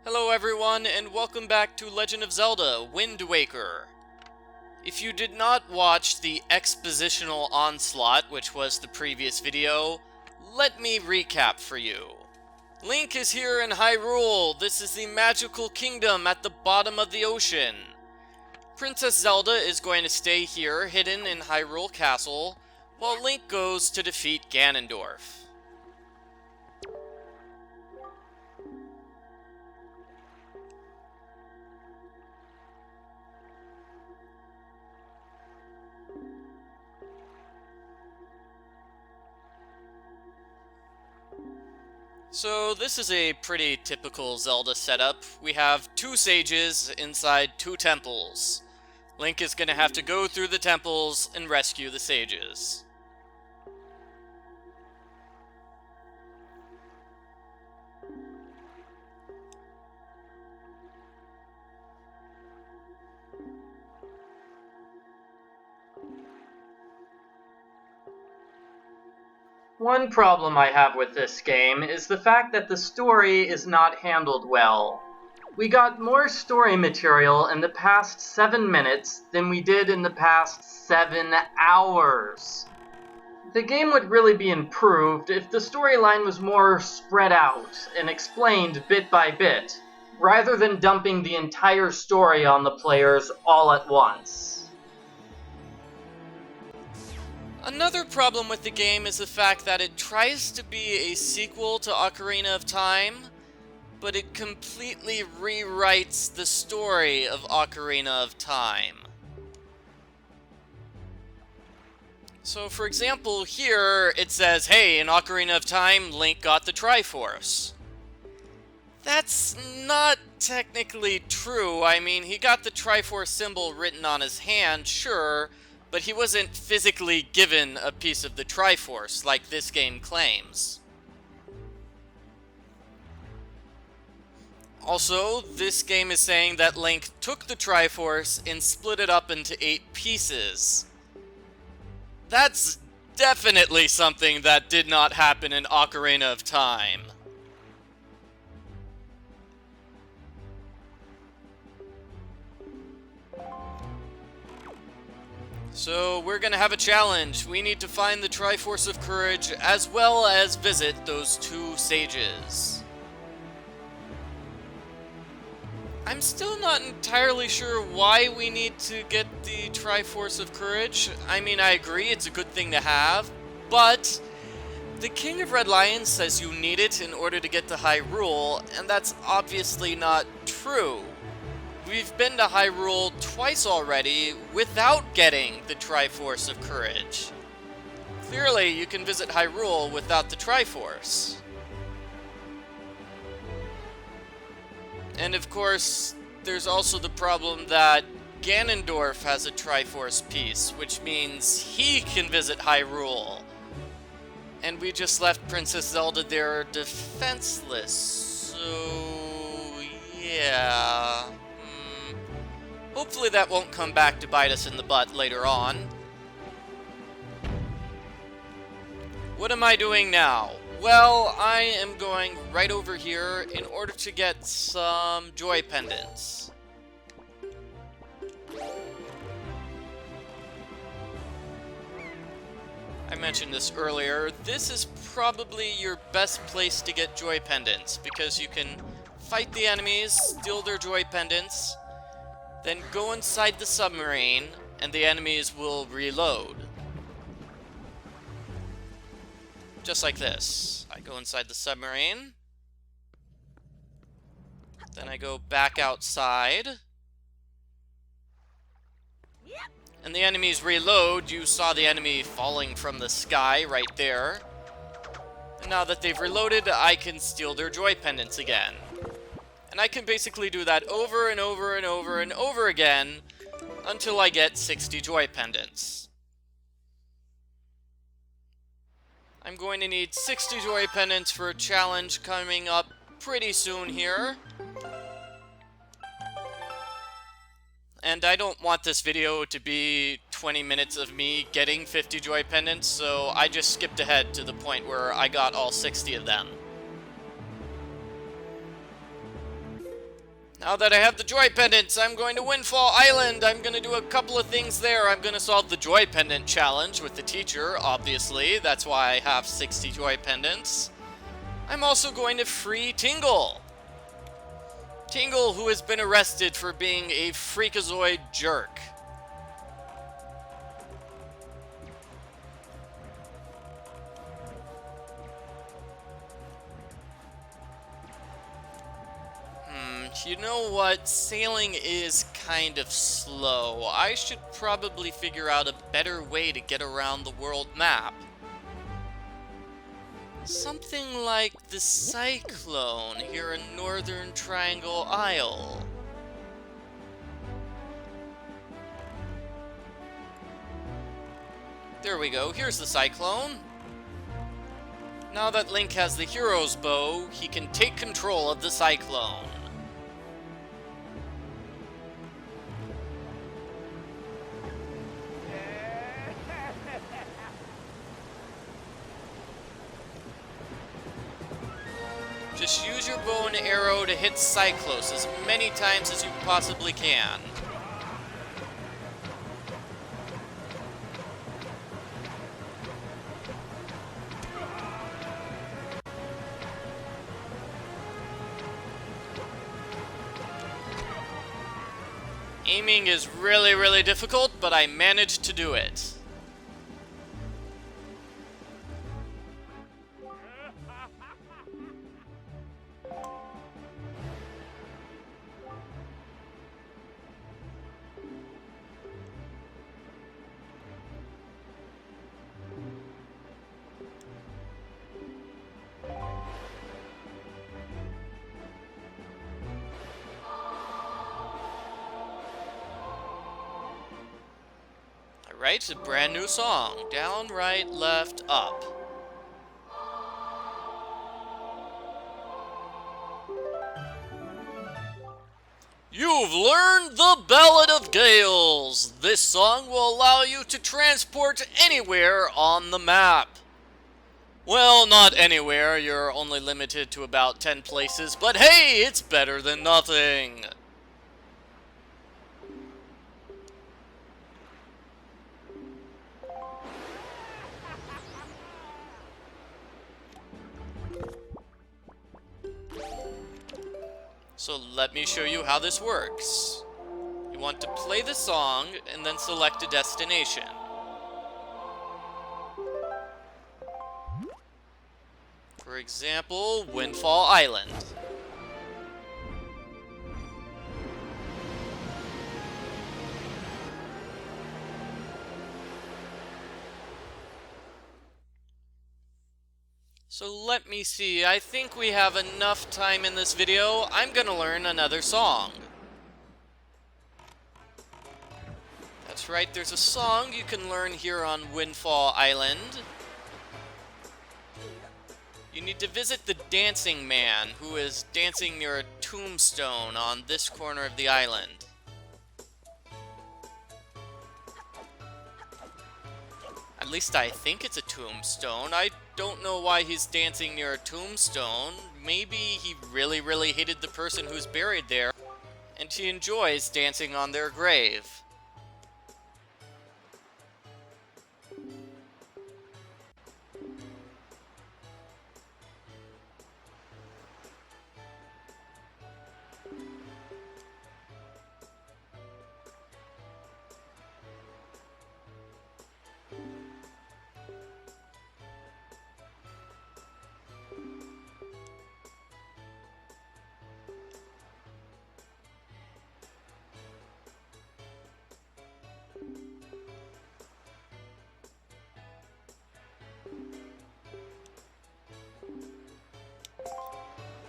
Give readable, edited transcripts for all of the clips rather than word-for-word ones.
Hello everyone, and welcome back to Legend of Zelda: Wind Waker. If you did not watch the expositional onslaught, which was the previous video, let me recap for you. Link is here in Hyrule. This is the magical kingdom at the bottom of the ocean. Princess Zelda is going to stay here, hidden in Hyrule Castle, while Link goes to defeat Ganondorf. So this is a pretty typical Zelda setup. We have two sages inside two temples. Link is going to have to go through the temples and rescue the sages. One problem I have with this game is the fact that the story is not handled well. We got more story material in the past 7 minutes than we did in the past 7 hours. The game would really be improved if the storyline was more spread out and explained bit by bit, rather than dumping the entire story on the players all at once. Another problem with the game is the fact that it tries to be a sequel to Ocarina of Time, but it completely rewrites the story of Ocarina of Time. So, for example, here it says, hey, in Ocarina of Time, Link got the Triforce. That's not technically true. I mean, he got the Triforce symbol written on his hand, sure, but he wasn't physically given a piece of the Triforce like this game claims. Also, this game is saying that Link took the Triforce and split it up into 8 pieces. That's definitely something that did not happen in Ocarina of Time. So we're gonna have a challenge. We need to find the Triforce of Courage as well as visit those 2 sages. I'm still not entirely sure why we need to get the Triforce of Courage. I mean, I agree, it's a good thing to have, but the King of Red Lions says you need it in order to get to Hyrule, and that's obviously not true. We've been to Hyrule twice already without getting the Triforce of Courage. Clearly, you can visit Hyrule without the Triforce. And of course, there's also the problem that Ganondorf has a Triforce piece, which means he can visit Hyrule. And we just left Princess Zelda there defenseless, so yeah. Hopefully that won't come back to bite us in the butt later on. What am I doing now? Well, I am going right over here in order to get some joy pendants. I mentioned this earlier. This is probably your best place to get joy pendants because you can fight the enemies, steal their joy pendants, then go inside the submarine, and the enemies will reload. Just like this. I go inside the submarine. Then I go back outside. And the enemies reload. You saw the enemy falling from the sky right there. And now that they've reloaded, I can steal their joy pendants again. And I can basically do that over and over and over and over again until I get 60 joy pendants. I'm going to need 60 joy pendants for a challenge coming up pretty soon here. And I don't want this video to be 20 minutes of me getting 50 joy pendants, so I just skipped ahead to the point where I got all 60 of them. Now that I have the Joy Pendants, I'm going to Windfall Island. I'm going to do a couple of things there. I'm going to solve the Joy Pendant challenge with the teacher, obviously. That's why I have 60 Joy Pendants. I'm also going to free Tingle. Tingle, who has been arrested for being a freakazoid jerk. You know what? Sailing is kind of slow. I should probably figure out a better way to get around the world map. Something like the Cyclone here in Northern Triangle Isle. There we go, here's the Cyclone. Now that Link has the hero's bow, he can take control of the Cyclone. Just use your bow and arrow to hit Cyclos as many times as you possibly can. Aiming is really, really difficult, but I managed to do it. Right, a brand new song. Down, right, left, up. You've learned the Ballad of Gales. This song will allow you to transport anywhere on the map. Well, not anywhere. You're only limited to about 10 places, but hey, it's better than nothing. So let me show you how this works. You want to play the song and then select a destination. For example, Windfall Island. So let me see, I think we have enough time in this video. I'm gonna learn another song. That's right, there's a song you can learn here on Windfall Island. You need to visit the dancing man, who is dancing near a tombstone on this corner of the island. At least I think it's a tombstone. I don't know why he's dancing near a tombstone. Maybe he really, really hated the person who's buried there, and he enjoys dancing on their grave.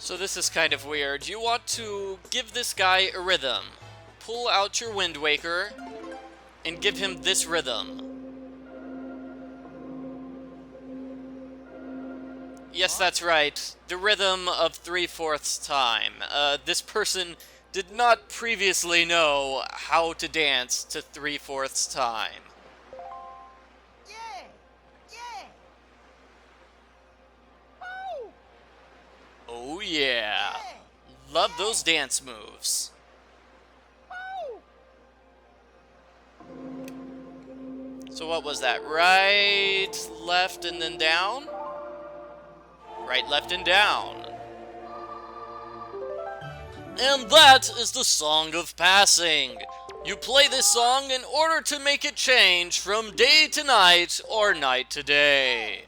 So this is kind of weird. You want to give this guy a rhythm. Pull out your Wind Waker and give him this rhythm. Yes, that's right. The rhythm of 3/4 time. This person did not previously know how to dance to 3/4 time. Oh yeah, Love those dance moves. So what was that? Right, left, and then down? Right, left, and down. And that is the Song of Passing. You play this song in order to make it change from day to night or night to day.